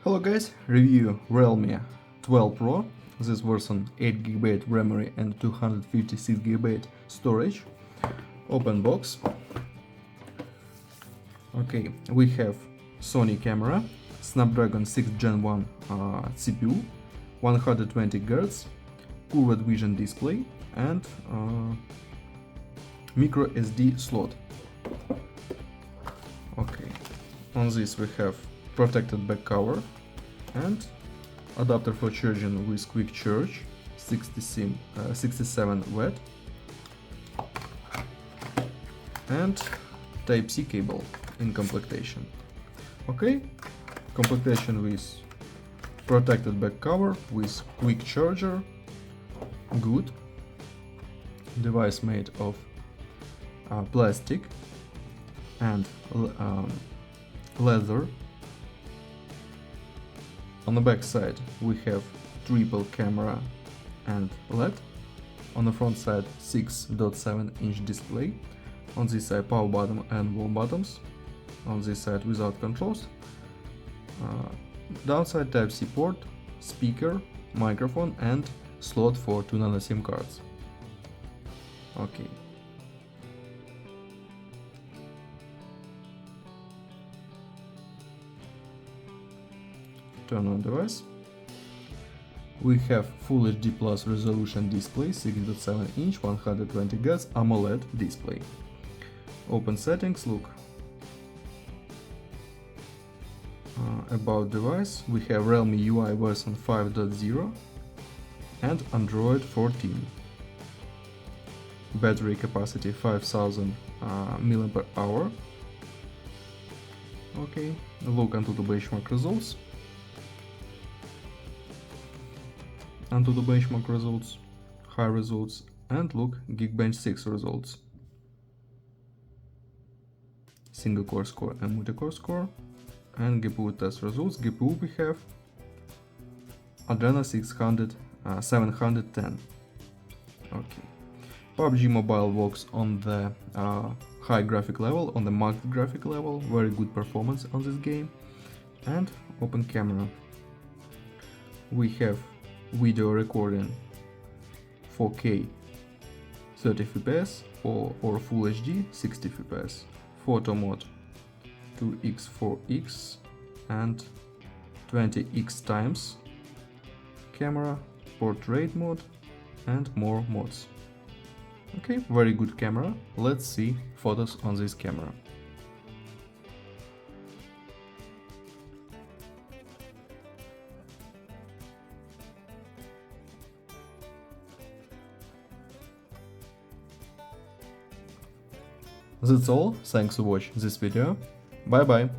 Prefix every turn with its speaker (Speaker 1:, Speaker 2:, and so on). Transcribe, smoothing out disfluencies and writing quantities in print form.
Speaker 1: Hello guys, review Realme 12 Pro. This version 8GB memory and 256GB storage. Open box. Okay, we have Sony camera, Snapdragon 6 Gen 1 CPU, 120Hz, curved vision display and micro SD slot. Okay, on this we have protected back cover and adapter for charging with quick charge 67 watt and Type-C cable in complementation. Okay, complementation with protected back cover with quick charger, good. Device made of plastic and leather. On the back side we have triple camera and LED. On the front side 6.7-inch display. On this side power button and wall buttons. On this side without controls. Downside Type-C port, speaker, microphone and slot for 2 nano SIM cards. Okay. Turn on device. We have Full HD Plus resolution display, 6.7-inch, 120Hz AMOLED display. Open settings, look. About device, we have Realme UI version 5.0 and Android 14. Battery capacity 5000 mAh. Okay, look into the benchmark results. Onto the benchmark results, high results, and look, Geekbench 6 results. Single core score and multi-core score. And GPU test results. GPU we have Adreno 710. Okay. PUBG Mobile works on the high graphic level, on the max graphic level, very good performance on this game. And open camera. We have video recording 4K 30 fps or Full HD 60 fps, photo mode 2x 4x and 20x times, camera, portrait mode and more modes. Okay, very good camera. Let's see photos on this camera. That's all, thanks for watching this video, bye bye!